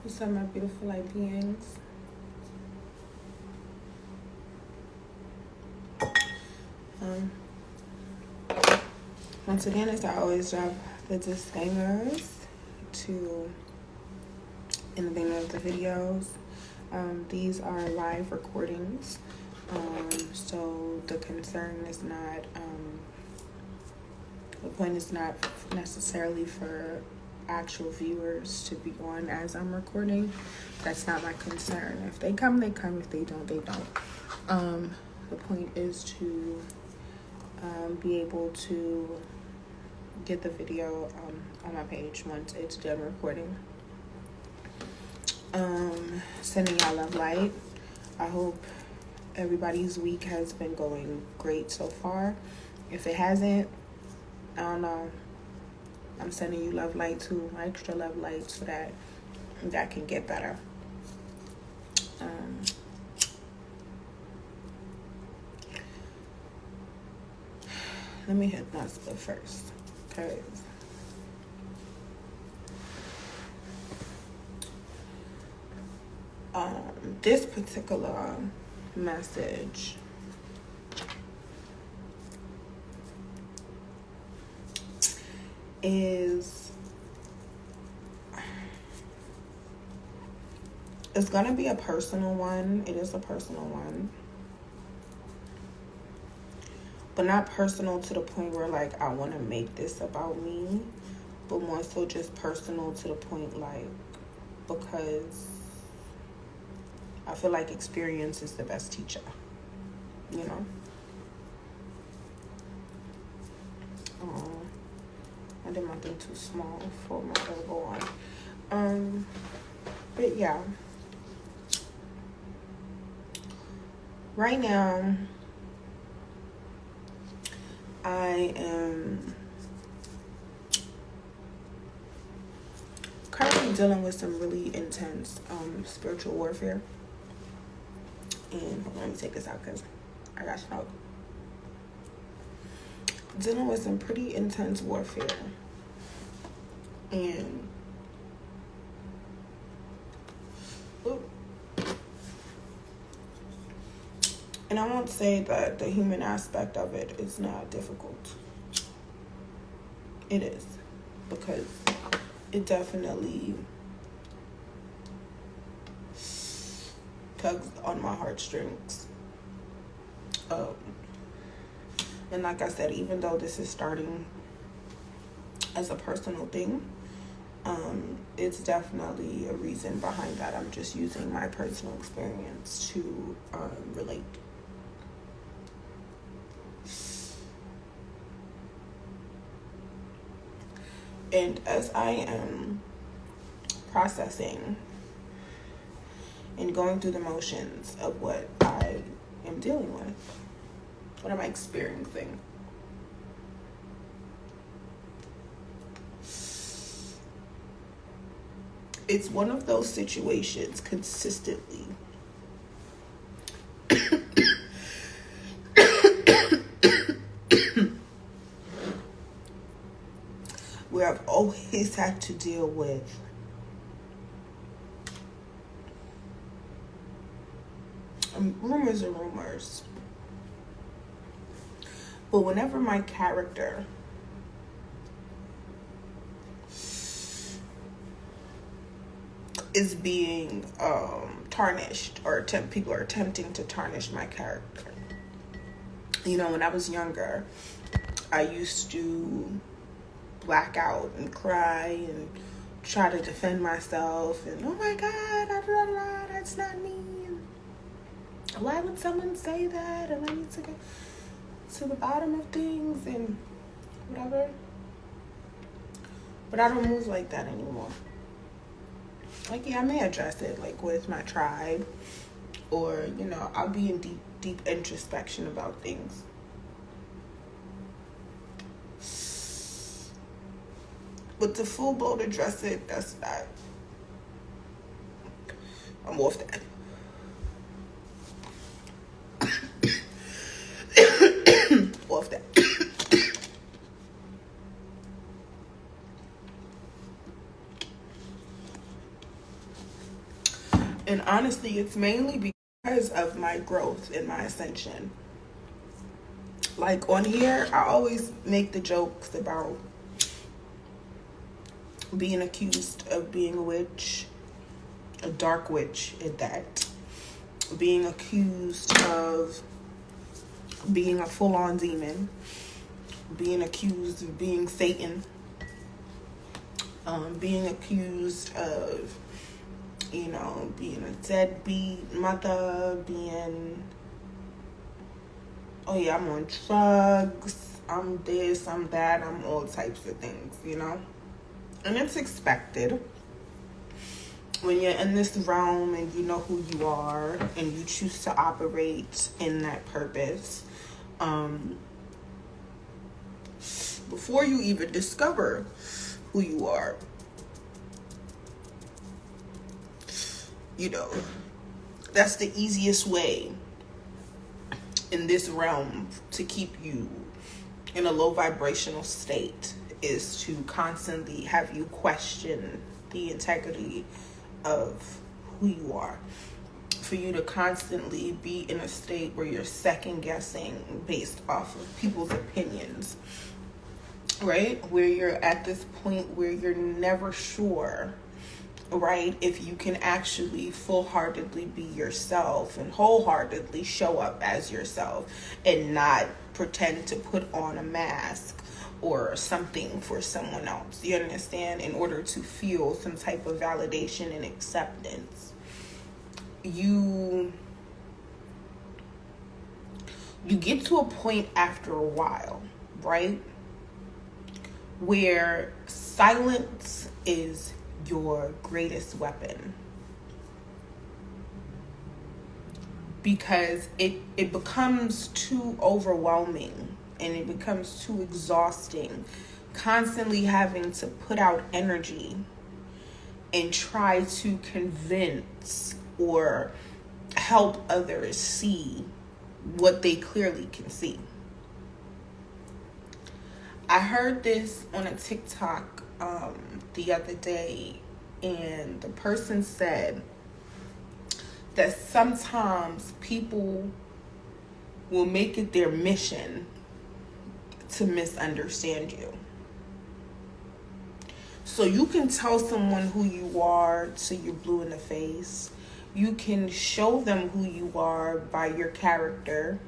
What's up, my beautiful light beings? Once again, as I always drop the disclaimers in the beginning of the videos. These are live recordings, so the concern is not, the point is not necessarily for actual viewers to be on as I'm recording. That's not my concern. If they come, they come. If they don't, they don't. The point is to be able to get the video on my page once it's done recording. Sending y'all love light. I hope everybody's week has been going great so far. If it hasn't, I don't know. I'm sending you love light too, extra love light, so that can get better. Let me hit my split first, because this particular message it's gonna be a personal one. It is a personal one, but not personal to the point where like I want to make this about me, but more so just personal to the point like because I feel like experience is the best teacher, you know? I did my thing too small for my elbow on. But yeah. Right now, I am currently dealing with some really intense spiritual warfare. And let me take this out because I got smoke. Dealing with some pretty intense warfare. And I won't say that the human aspect of it is not difficult. It is, because it definitely tugs on my heartstrings. And like I said, even though this is starting as a personal thing, it's definitely a reason behind that. I'm just using my personal experience to relate. And as I am processing and going through the motions of what I am dealing with, what am I experiencing? It's one of those situations consistently where I've always had to deal with rumors are rumors. But whenever my character is being tarnished, or people are attempting to tarnish my character. You know, when I was younger, I used to black out and cry and try to defend myself and, oh my God, blah, blah, blah, that's not me. Why would someone say that? And I need to go to the bottom of things and whatever. But I don't move like that anymore. Like, yeah, I may address it, like, with my tribe. Or, you know, I'll be in deep introspection about things. But to full-blown address it, that's not... I'm off that. Off that. And honestly, it's mainly because of my growth and my ascension. Like on here, I always make the jokes about being accused of being a witch, a dark witch at that. Being accused of being a full-on demon. Being accused of being Satan. Being accused of, being a deadbeat mother, I'm on drugs, I'm this, I'm that, I'm all types of things, And it's expected when you're in this realm and you know who you are and you choose to operate in that purpose. Before you even discover who you are, that's the easiest way in this realm to keep you in a low vibrational state, is to constantly have you question the integrity of who you are. For you to constantly be in a state where you're second guessing based off of people's opinions, right? Where you're at this point where you're never sure, right, if you can actually full-heartedly be yourself and wholeheartedly show up as yourself and not pretend to put on a mask or something for someone else, you understand, in order to feel some type of validation and acceptance. You get to a point after a while, right, where silence is your greatest weapon, because it becomes too overwhelming and it becomes too exhausting constantly having to put out energy and try to convince or help others see what they clearly can see. I heard this on a TikTok the other day, and the person said that sometimes people will make it their mission to misunderstand you. So you can tell someone who you are till you're blue in the face. You can show them who you are by your character.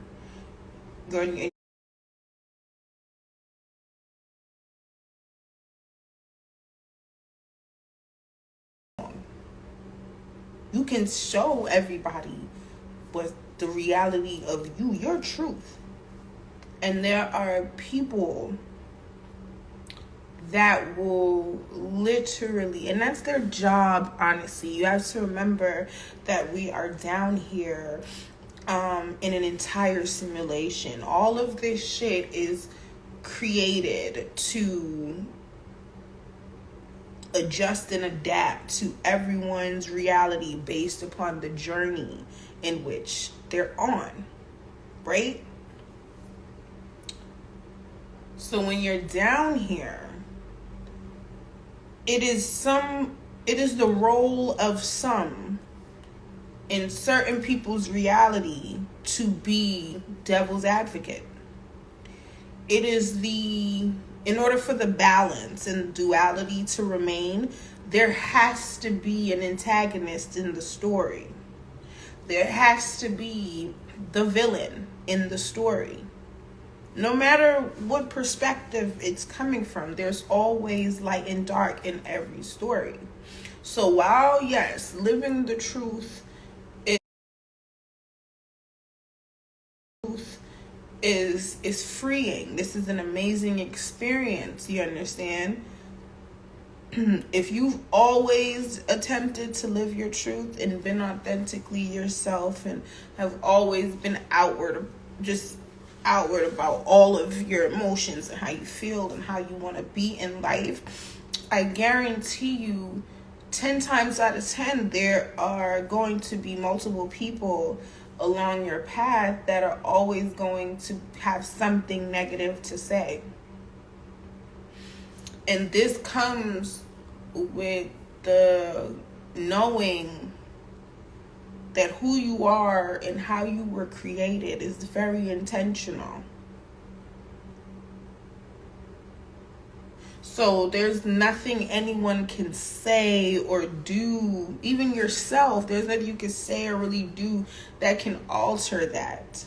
You can show everybody what the reality of you, your truth. And there are people that will literally, and that's their job, honestly. You have to remember that we are down here in an entire simulation. All of this shit is created to adjust and adapt to everyone's reality based upon the journey in which they're on, right? So when you're down here, it is the role of some in certain people's reality to be devil's advocate. It is in order for the balance and duality to remain, there has to be an antagonist in the story. There has to be the villain in the story. No matter what perspective it's coming from, there's always light and dark in every story. So while, yes, living the truth is freeing, this is an amazing experience, you understand? If you've always attempted to live your truth and been authentically yourself and have always been outward about all of your emotions and how you feel and how you want to be in life, I guarantee you 10 times out of 10 there are going to be multiple people along your path that are always going to have something negative to say. And this comes with the knowing that who you are and how you were created is very intentional. So there's nothing anyone can say or do, even yourself, there's nothing you can say or really do that can alter that.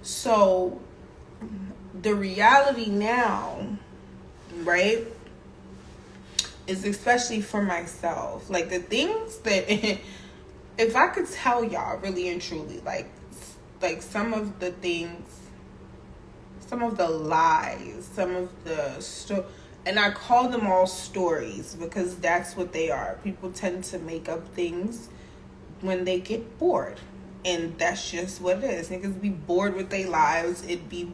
So the reality now, right, is especially for myself, like the things that if I could tell y'all really and truly, like some of the things, some of the lies, some of the and I call them all stories because that's what they are. People tend to make up things when they get bored, and that's just what it is. Niggas be bored with their lives, it'd be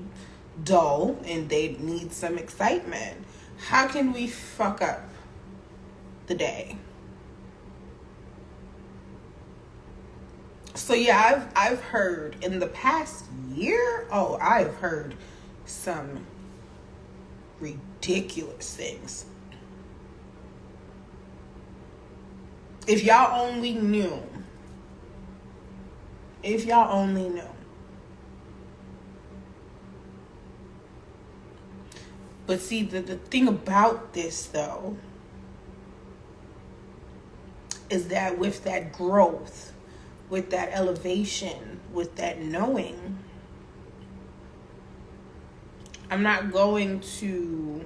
dull, and they need some excitement. How can we fuck up the day? So yeah, I've heard in the past year, I've heard some ridiculous things. If y'all only knew. If y'all only knew. But see, the thing about this though is that with that growth, with that elevation, with that knowing, I'm not going to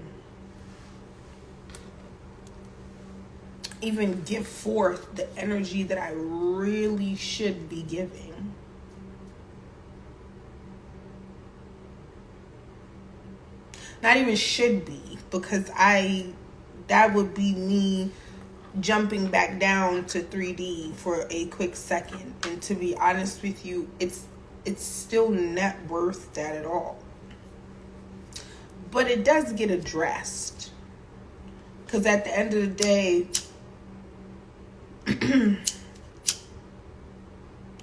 even give forth the energy that I really should be giving. Not even should be, because that would be me jumping back down to 3D for a quick second. And to be honest with you, it's still not worth that at all. But it does get addressed. Because at the end of the day,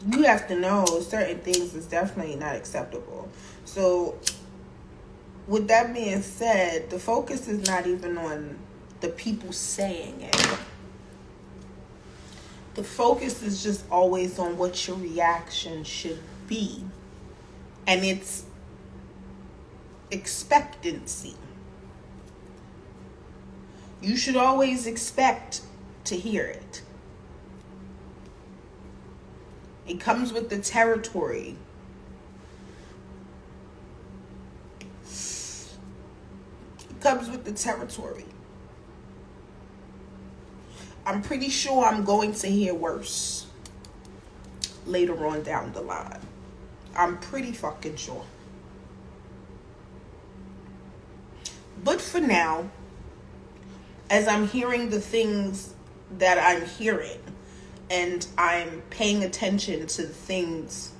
you have to know certain things is definitely not acceptable. So with that being said, the focus is not even on the people saying it. The focus is just always on what your reaction should be. And it's expectancy. You should always expect to hear it. It comes with the territory. It comes with the territory. I'm pretty sure I'm going to hear worse later on down the line. I'm pretty fucking sure. But for now, as I'm hearing the things that I'm hearing, and I'm paying attention to the things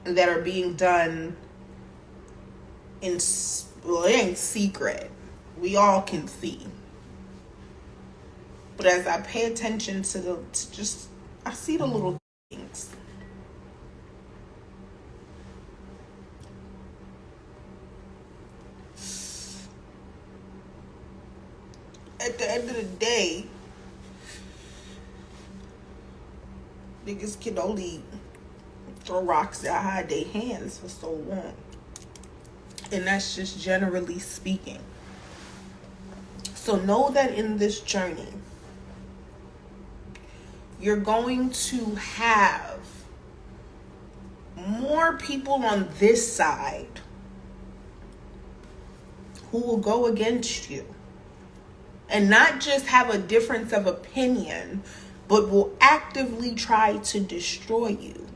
that are being done it ain't secret. We all can see. But as I pay attention to I see the little things. At the end of the day, niggas can only throw rocks that hide their hands for so long. And that's just generally speaking. So know that in this journey, you're going to have more people on this side who will go against you. And not just have a difference of opinion, but will actively try to destroy you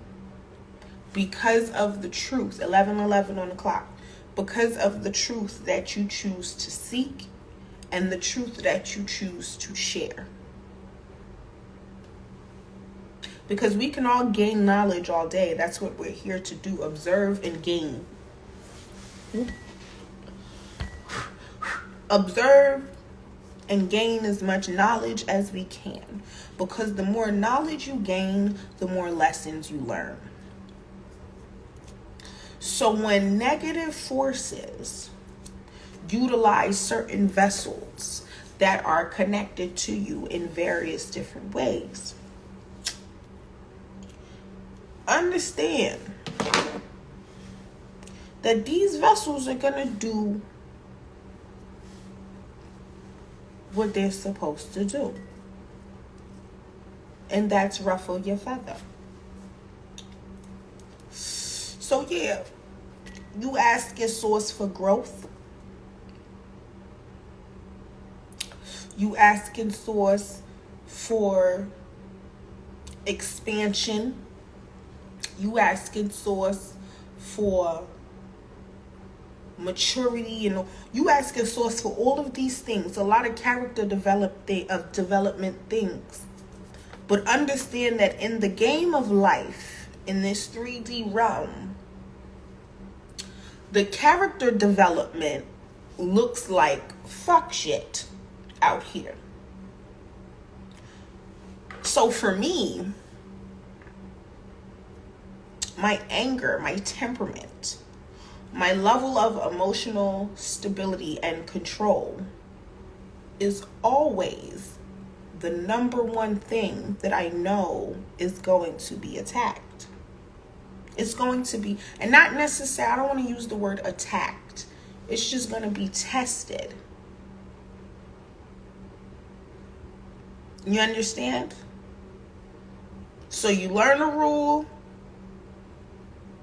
because of the truth. 11:11 on the clock. Because of the truth that you choose to seek and the truth that you choose to share. Because we can all gain knowledge all day. That's what we're here to do. Observe and gain. Observe and gain as much knowledge as we can. Because the more knowledge you gain, the more lessons you learn. So when negative forces utilize certain vessels that are connected to you in various different ways. Understand that these vessels are going to do what they're supposed to do. And that's ruffle your feather. So yeah, you ask your source for growth. You asking source for expansion. You asking source for maturity. You asking source for all of these things. A lot of character development things. But understand that in the game of life, in this 3D realm, the character development looks like fuck shit out here. So for me, my anger, my temperament, my level of emotional stability and control is always the number one thing that I know is going to be attacked. It's going to be, and not necessarily, I don't want to use the word attacked. It's just going to be tested. You understand? So you learn a rule.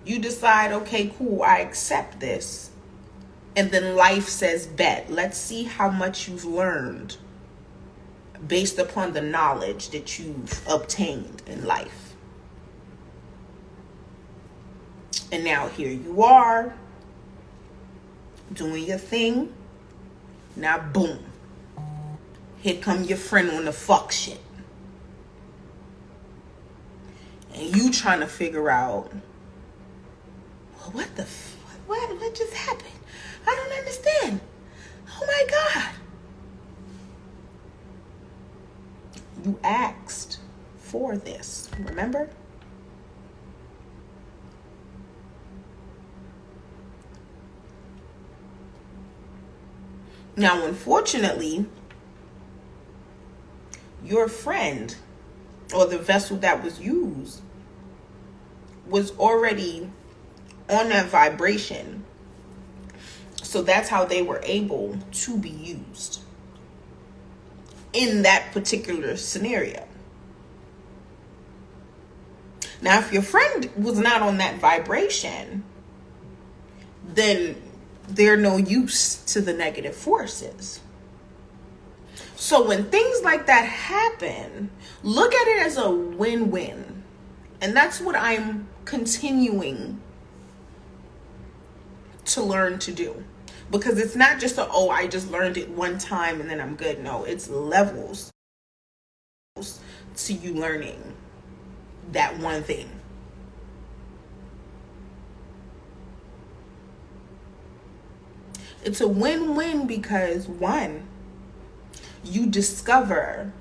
You decide, okay, cool, I accept this. And then life says, bet. Let's see how much you've learned based upon the knowledge that you've obtained in life. And now here you are, doing your thing. Now, boom. Here come your friend on the fuck shit. And you trying to figure out, well, what just happened? I don't understand. Oh my God. You asked for this, remember? Now, unfortunately, your friend or the vessel that was used was already on that vibration. So that's how they were able to be used in that particular scenario. Now, if your friend was not on that vibration, then they're no use to the negative forces. So when things like that happen, look at it as a win-win. And that's what I'm continuing to learn to do. Because it's not just I just learned it one time and then I'm good. No, it's levels to you learning that one thing. It's a win-win because, one, you discover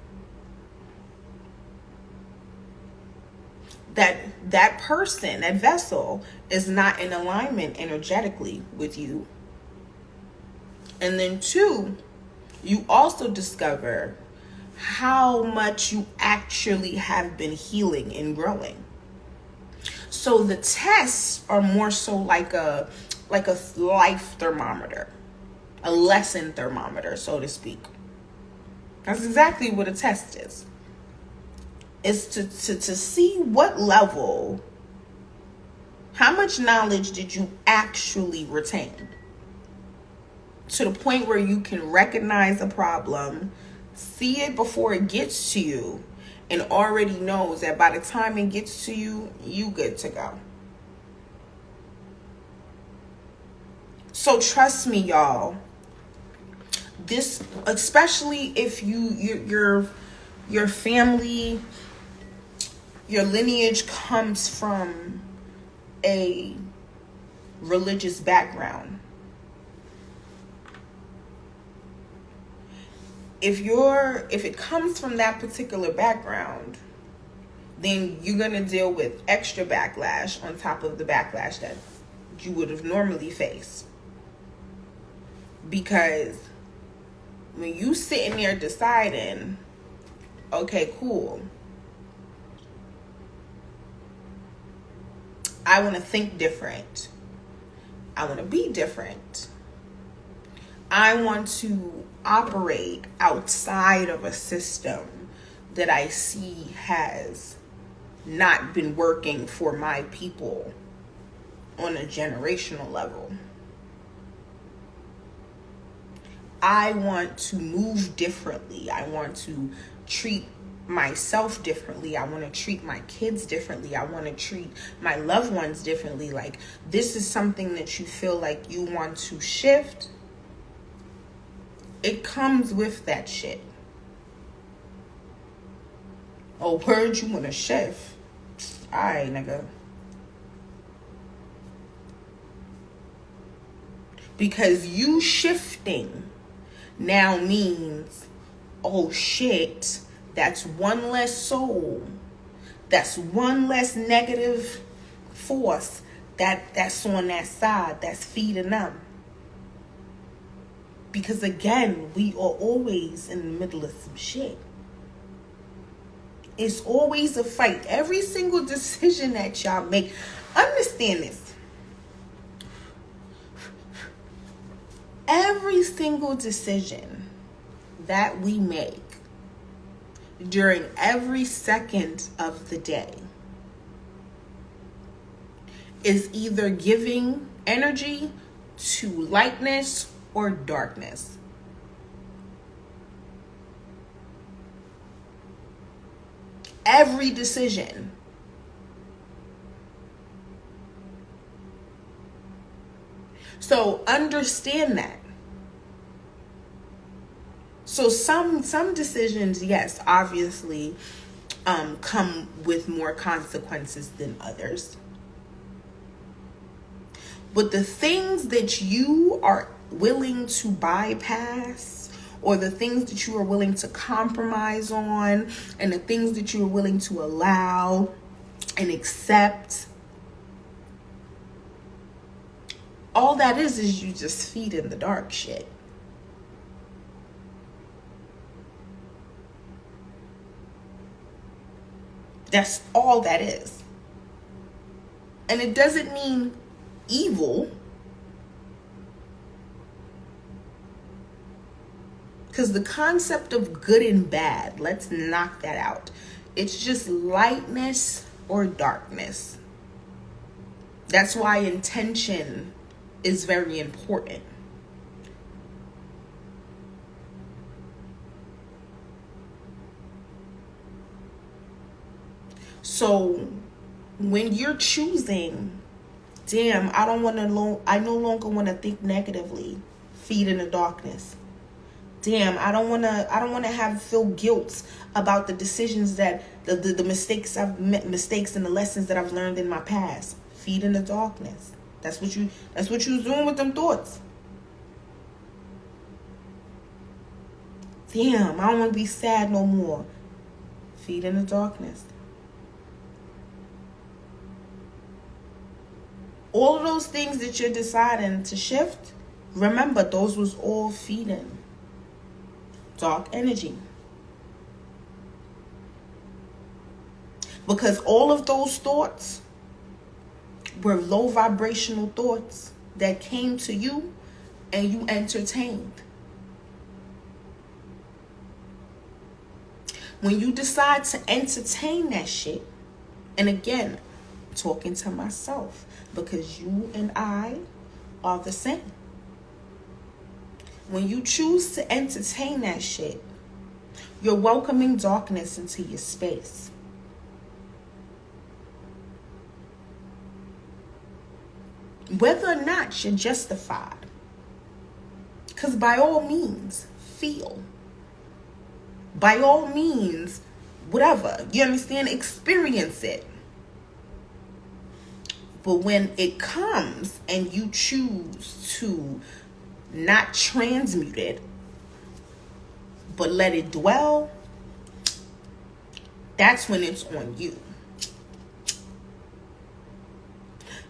that person, that vessel, is not in alignment energetically with you. And then two, you also discover how much you actually have been healing and growing. So the tests are more so like a life thermometer, a lesson thermometer, so to speak. That's exactly what a test is. It's to see what level, how much knowledge did you actually retain? To the point where you can recognize a problem, see it before it gets to you, and already knows that by the time it gets to you, you good to go. So trust me, y'all. This, especially if your family, your lineage comes from a religious background. If it comes from that particular background, then you're going to deal with extra backlash on top of the backlash that you would have normally faced. Because when you sitting there deciding, okay, cool, I want to think different, I want to be different, I want to operate outside of a system that I see has not been working for my people on a generational level. I want to move differently. I want to treat myself differently. I want to treat my kids differently. I want to treat my loved ones differently. Like, this is something that you feel like you want to shift. It comes with that shit. Oh, word, you want to shift? Alright, nigga. Because you shifting now means, oh shit, that's one less soul. That's one less negative force that's on that side, that's feeding them. Because again, we are always in the middle of some shit. It's always a fight. Every single decision that y'all make, understand this. Every single decision that we make during every second of the day is either giving energy to lightness or darkness. Every decision. So understand that. So some decisions, yes, obviously come with more consequences than others. But the things that you are willing to bypass, or the things that you are willing to compromise on, and the things that you are willing to allow and accept, all that is you just feed in the dark shit. That's all that is. And it doesn't mean evil. Because the concept of good and bad, let's knock that out. It's just lightness or darkness. That's why intention is very important. So when you're choosing, damn, I no longer want to think negatively, feed in the darkness. Damn, I don't want to feel guilt about the decisions that the mistakes mistakes and the lessons that I've learned in my past. Feed in the darkness. That's what you was doing with them thoughts. Damn, I don't want to be sad no more. Feed in the darkness. All of those things that you're deciding to shift, remember, those was all feeding dark energy. Because all of those thoughts were low vibrational thoughts that came to you and you entertained. When you decide to entertain that shit, and again, talking to myself, because you and I are the same. When you choose to entertain that shit, you're welcoming darkness into your space. Whether or not you're justified. Because by all means, feel. By all means, whatever. You understand? Experience it. But when it comes and you choose to not transmute it, but let it dwell, that's when it's on you.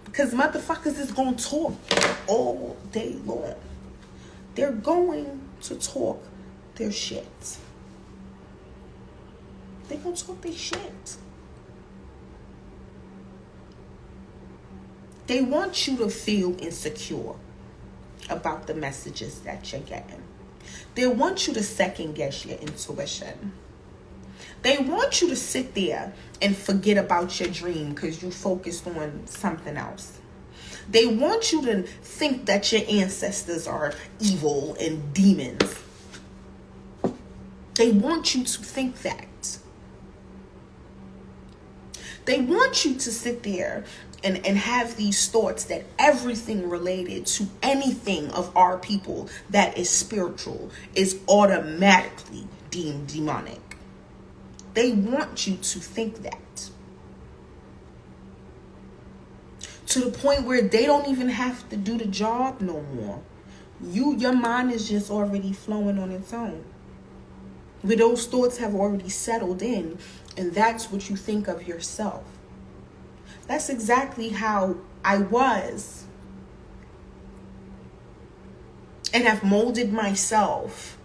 Because motherfuckers is going to talk all day long. They're going to talk their shit. They gonna talk their shit. They want you to feel insecure about the messages that you're getting. They want you to second guess your intuition. They want you to sit there and forget about your dream because you focused on something else. They want you to think that your ancestors are evil and demons. They want you to think that. They want you to sit there and have these thoughts that everything related to anything of our people that is spiritual is automatically deemed demonic. They want you to think that. To the point where they don't even have to do the job no more. Your mind is just already flowing on its own. Where those thoughts have already settled in, and that's what you think of yourself. That's exactly how I was. And have molded myself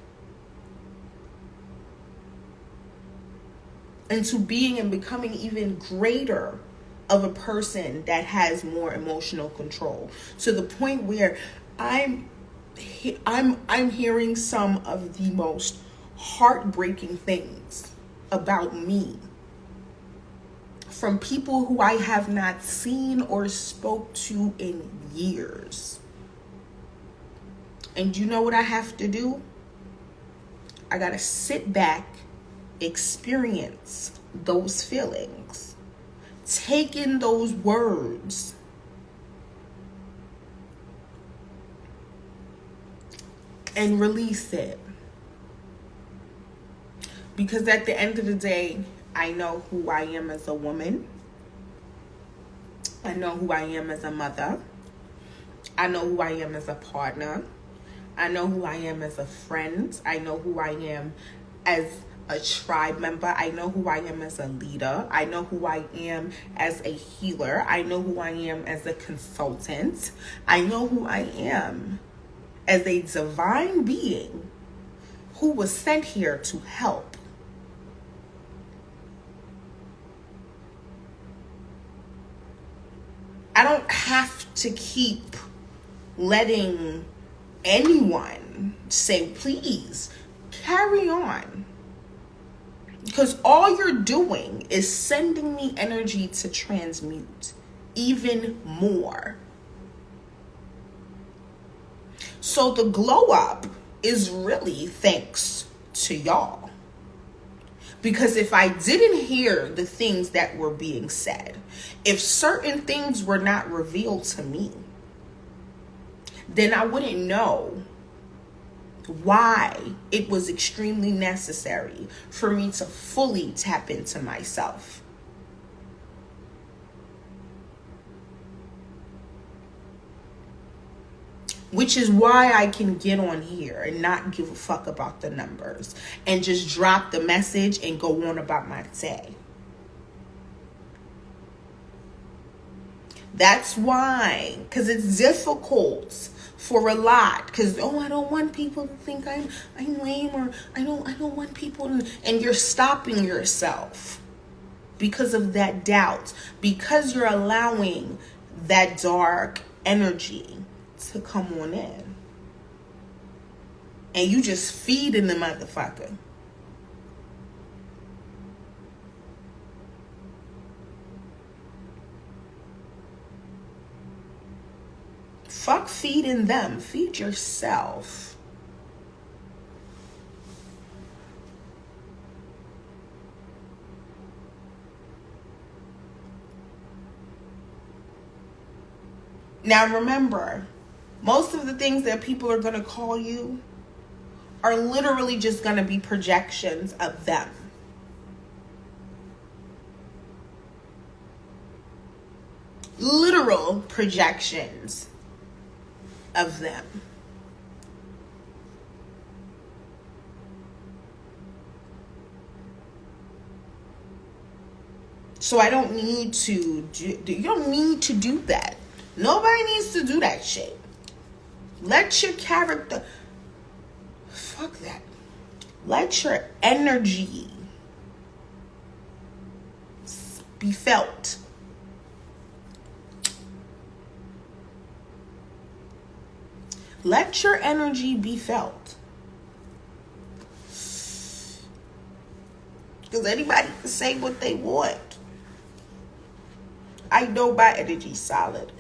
into being and becoming even greater of a person that has more emotional control, to the point where I'm hearing some of the most heartbreaking things about me from people who I have not seen or spoke to in years. And you know what I have to do? I gotta sit back, experience those feelings, take in those words, and release it. Because at the end of the day, I know who I am as a woman. I know who I am as a mother. I know who I am as a partner. I know who I am as a friend. I know who I am as a tribe member. I know who I am as a leader. I know who I am as a healer. I know who I am as a consultant. I know who I am as a divine being who was sent here to help. I don't have to keep letting anyone say, please, carry on. Because all you're doing is sending me energy to transmute even more. So the glow up is really thanks to y'all. Because if I didn't hear the things that were being said, if certain things were not revealed to me, then I wouldn't know why it was extremely necessary for me to fully tap into myself. Which is why I can get on here and not give a fuck about the numbers and just drop the message and go on about my day. That's why, because it's difficult for a lot. Because, I don't want people to think I'm lame, or I don't want people to, and you're stopping yourself because of that doubt, because you're allowing that dark energy to come on in, and you just feeding the motherfucker. Fuck feeding them. Feed yourself. Now remember, most of the things that people are going to call you are literally just going to be projections of them. Literal projections of them. So I don't need to you don't need to do that. Nobody needs to do that shit. Let your character, fuck that. Let your energy be felt. Let your energy be felt. Because anybody can say what they want. I know my energy's solid.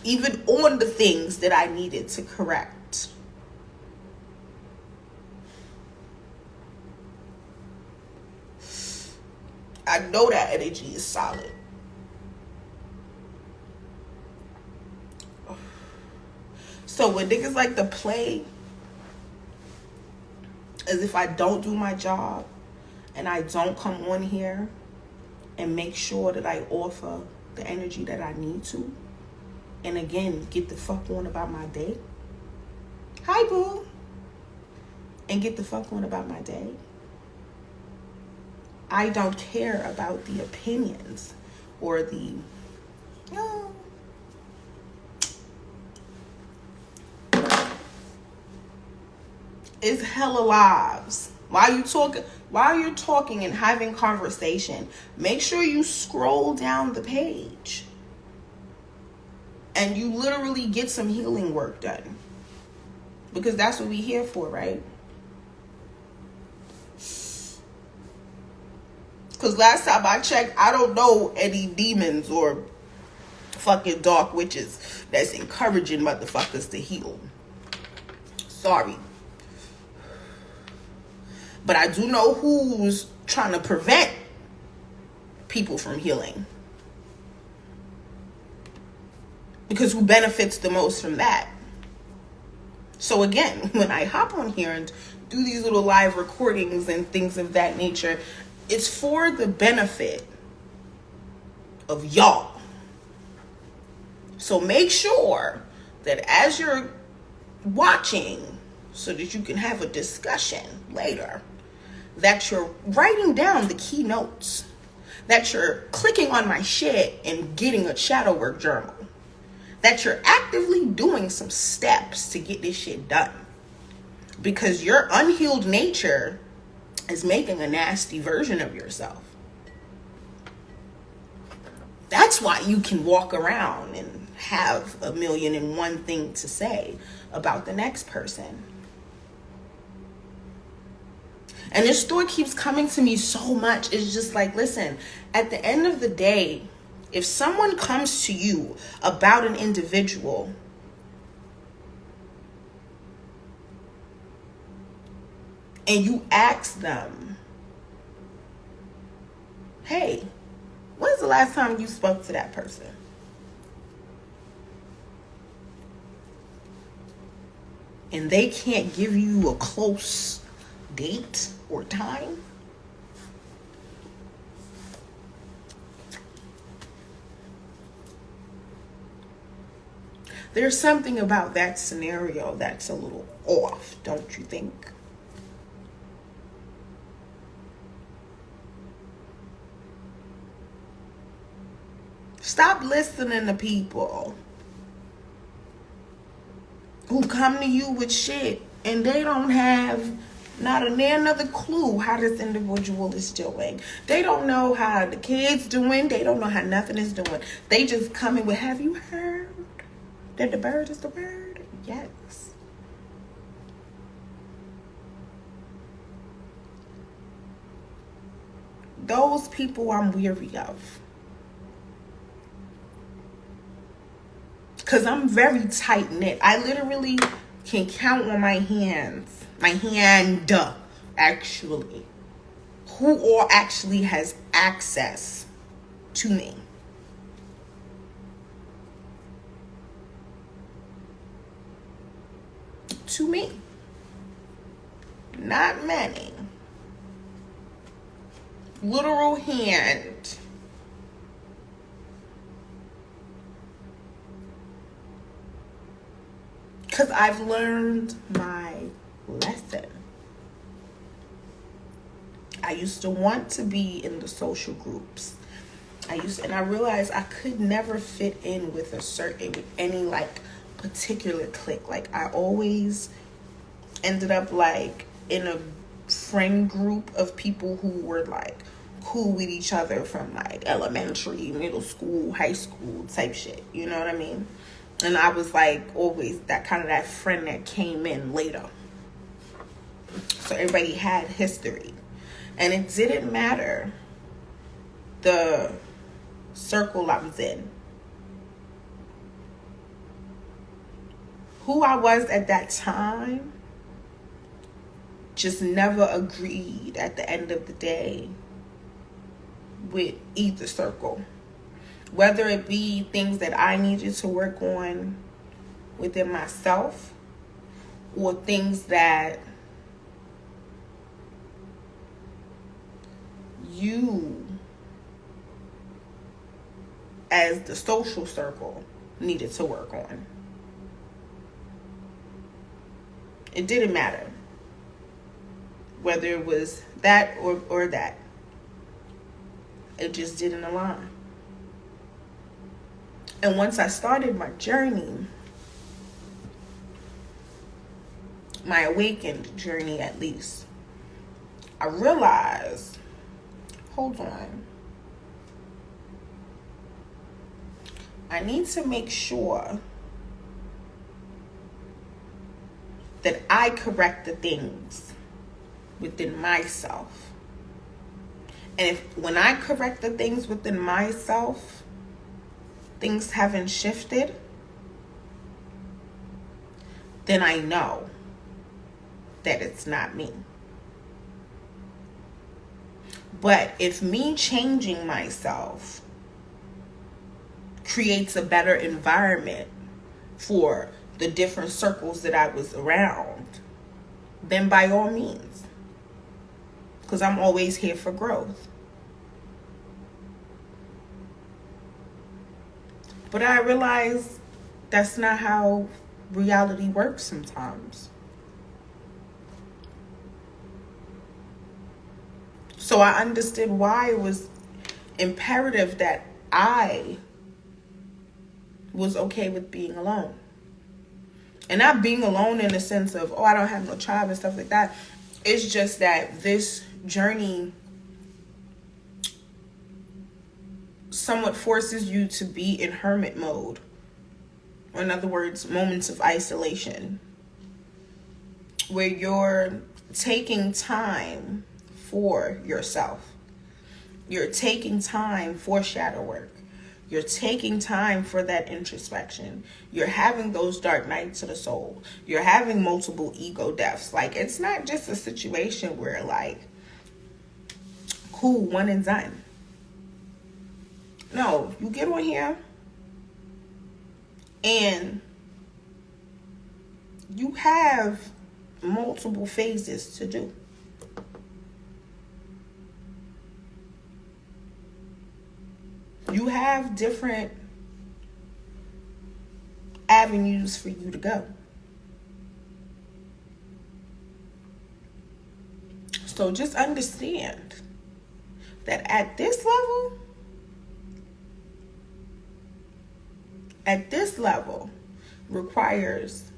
Even on the things that I needed to correct. I know that energy is solid. So when niggas like to play as if I don't do my job and I don't come on here and make sure that I offer the energy that I need to, and again, get the fuck on about my day. Hi, boo. And get the fuck on about my day. I don't care about the opinions or the, it's hella lives. While you're talking and having conversation, make sure you scroll down the page and you literally get some healing work done. Because that's what we here for, right? Because last time I checked, I don't know any demons or fucking dark witches that's encouraging motherfuckers to heal. Sorry. But I do know who's trying to prevent people from healing. Because who benefits the most from that? So again, when I hop on here and do these little live recordings and things of that nature, it's for the benefit of y'all. So make sure that as you're watching, so that you can have a discussion later, that you're writing down the key notes, that you're clicking on my shit and getting a shadow work journal, that you're actively doing some steps to get this shit done. Because your unhealed nature is making a nasty version of yourself. That's why you can walk around and have 1,000,001 thing to say about the next person. And this thought keeps coming to me so much. It's just like, listen, at the end of the day, if someone comes to you about an individual, and you ask them, hey, when's the last time you spoke to that person? And they can't give you a close date or time, there's something about that scenario that's a little off, don't you think? Stop listening to people who come to you with shit and they don't have not another clue how this individual is doing. They don't know how the kid's doing. They don't know how nothing is doing. They just come in with, have you heard that the bird is the word? Yes. Those people I'm weary of. Because I'm very tight-knit. I literally can count on my hand, actually, who all actually has access to me. To me. Not many. Literal hand. Because I've learned my lesson. I used to want to be in the social groups. And I realized I could never fit in with any like particular clique. Like I always ended up like in a friend group of people who were like cool with each other from like elementary, middle school, high school type shit. You know what I mean? And I was like always that kind of that friend that came in later. So everybody had history. And it didn't matter the circle I was in. Who I was at that time just never agreed at the end of the day with either circle. Whether it be things that I needed to work on within myself or things that you as the social circle needed to work on. It didn't matter whether it was that or that. It just didn't align. And once I started my journey, my awakened journey at least, I realized, hold on, I need to make sure that I correct the things within myself. And when I correct the things within myself, things haven't shifted, then I know that it's not me. But if me changing myself creates a better environment for the different circles that I was around, then by all means, because I'm always here for growth. But I realize that's not how reality works sometimes. So I understood why it was imperative that I was okay with being alone. And not being alone in the sense of, oh, I don't have no tribe and stuff like that. It's just that this journey somewhat forces you to be in hermit mode. Or in other words, moments of isolation. Where you're taking time for yourself. You're taking time for shadow work. You're taking time for that introspection. You're having those dark nights of the soul. You're having multiple ego deaths. Like, it's not just a situation where, like, cool, one and done. No, you get on here and you have multiple phases to do. You have different avenues for you to go. So just understand that at this level requires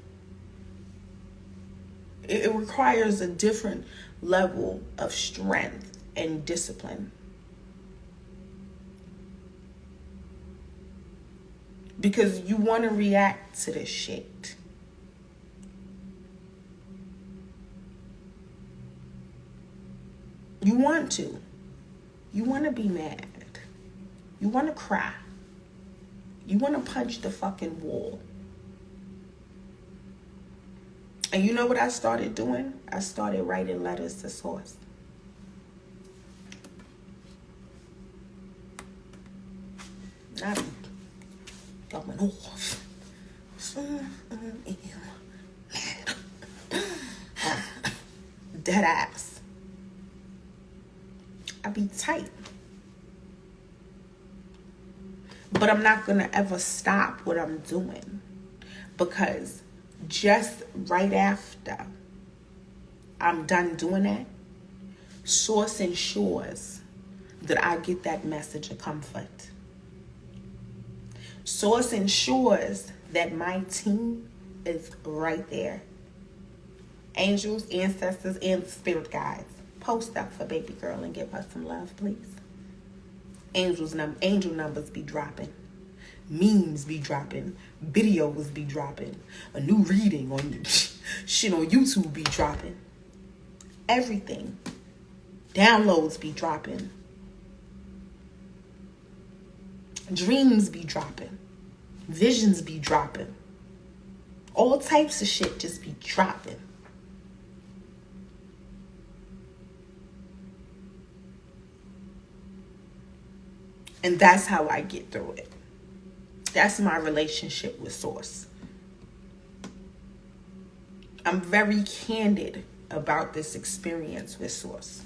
a different level of strength and discipline. Because you want to react to this shit. You want to. You want to be mad. You want to cry. You want to punch the fucking wall. And you know what I started doing? I started writing letters to Source. I be going off. Dead ass. I be tight. But I'm not going to ever stop what I'm doing. Because just right after I'm done doing that, Source ensures that I get that message of comfort. Source ensures that my team is right there. Angels, ancestors, and spirit guides, post up for baby girl and give us some love, please. Angel numbers be dropping. Memes be dropping. Videos be dropping. A new reading on shit on YouTube be dropping. Everything. Downloads be dropping. Dreams be dropping. Visions be dropping. All types of shit just be dropping. And that's how I get through it. That's my relationship with Source. I'm very candid about this experience with Source.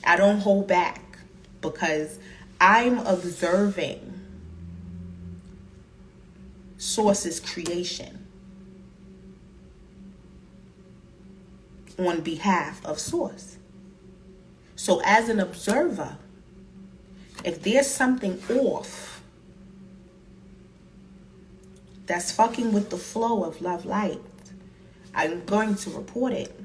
I don't hold back because I'm observing Source's creation on behalf of Source. So as an observer, if there's something off that's fucking with the flow of love light, I'm going to report it.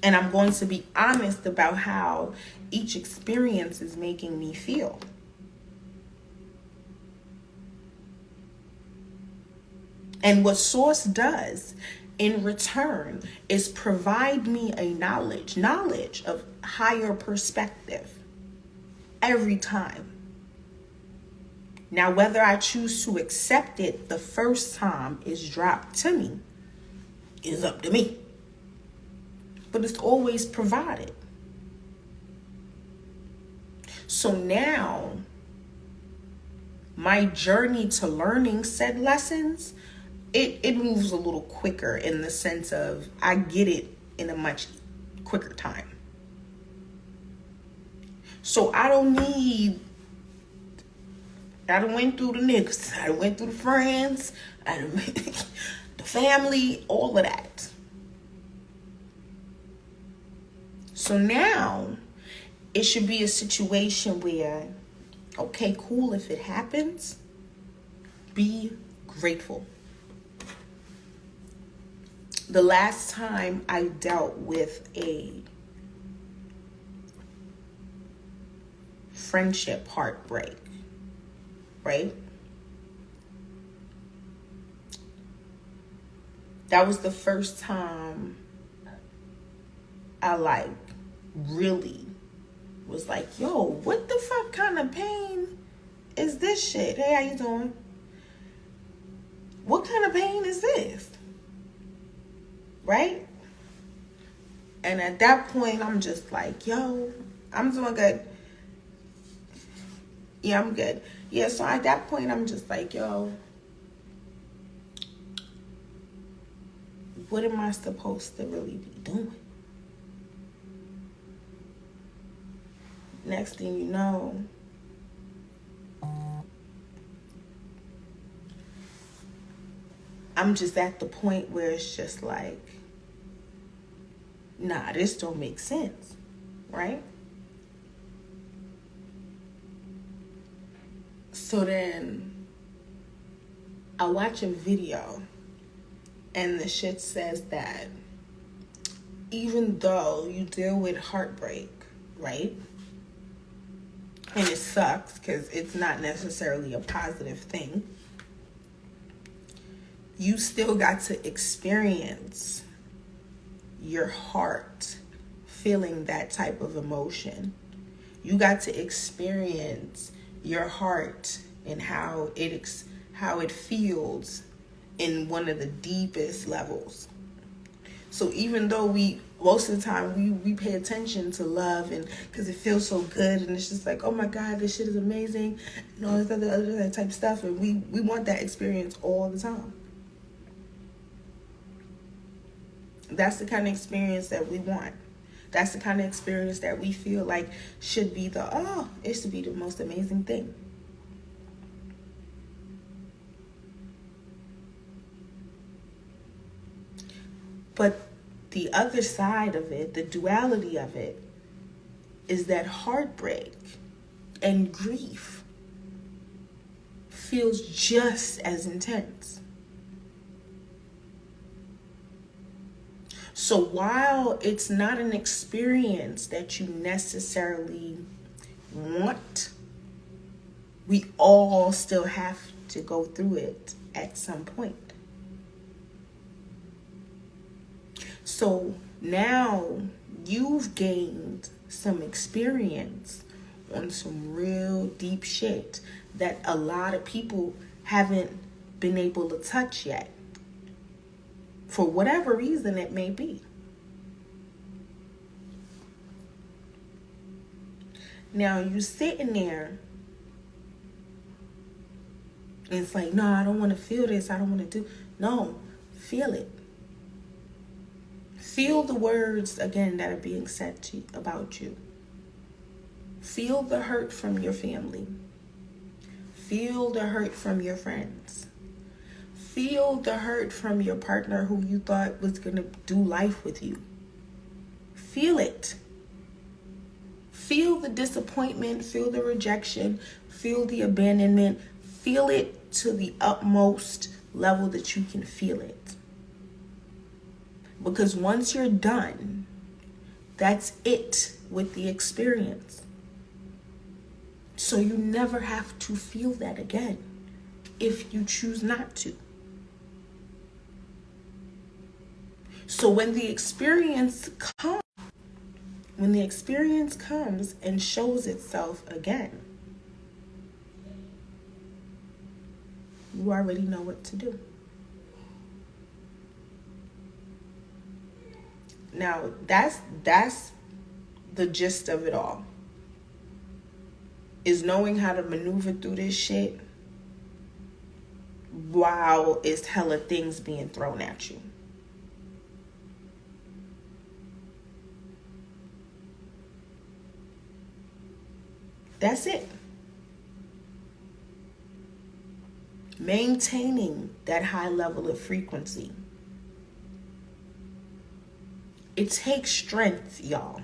And I'm going to be honest about how each experience is making me feel. And what Source does in return is provide me a knowledge of higher perspective every time. Now, whether I choose to accept it the first time is dropped to me is up to me. But it's always provided. So now, my journey to learning said lessons, it moves a little quicker in the sense of I get it in a much quicker time. So I done went through the niggas, I done went through the friends, I done the family, all of that. So now it should be a situation where, okay, cool, if it happens, be grateful. The last time I dealt with a friendship heartbreak, right? That was the first time I really was like, yo, what the fuck kind of pain is this shit? Hey, how you doing? What kind of pain is this? Right? And at that point, I'm just like, yo, I'm doing good. Yeah, I'm good. Yeah, so at that point, I'm just like, yo, what am I supposed to really be doing? Next thing you know, I'm just at the point where it's just like, nah, this don't make sense, right? So then I watch a video and the shit says that even though you deal with heartbreak, right? And it sucks because it's not necessarily a positive thing. You still got to experience your heart feeling that type of emotion. You got to experience your heart and how it feels in one of the deepest levels. So even though most of the time we pay attention to love and because it feels so good and it's just like, oh my God, this shit is amazing and all this other type of stuff, and we want that experience all the time. That's the kind of experience that we want. That's the kind of experience that we feel like should be it should be the most amazing thing. But the other side of it, the duality of it, is that heartbreak and grief feels just as intense. So while it's not an experience that you necessarily want, we all still have to go through it at some point. So now you've gained some experience on some real deep shit that a lot of people haven't been able to touch yet, for whatever reason it may be. Now you sitting there and it's like, no, I don't want to feel this. I don't want to do. No, feel it. Feel the words again that are being said to you, about you. Feel the hurt from your family. Feel the hurt from your friends. Feel the hurt from your partner who you thought was going to do life with you. Feel it. Feel the disappointment. Feel the rejection. Feel the abandonment. Feel it to the utmost level that you can feel it. Because once you're done, that's it with the experience. So you never have to feel that again if you choose not to. So when the experience comes and shows itself again, you already know what to do. Now, that's the gist of it all. Is knowing how to maneuver through this shit while it's hella things being thrown at you. That's it. Maintaining that high level of frequency. It takes strength, y'all,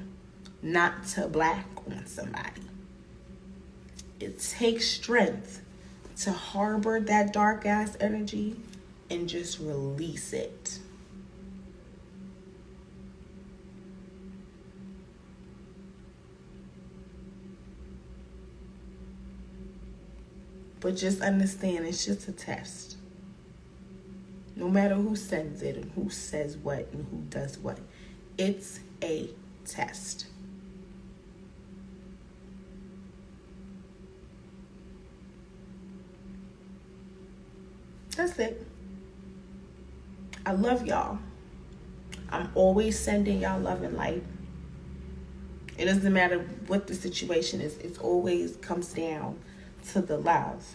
not to black on somebody. It takes strength to harbor that dark ass energy and just release it. But just understand, it's just a test. No matter who sends it and who says what and who does what, it's a test. That's it. I love y'all. I'm always sending y'all love and light. It doesn't matter what the situation is. It always comes down to the love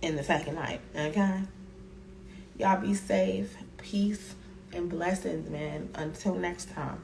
and the fucking light. Okay? Y'all be safe. Peace and blessings, man. Until next time.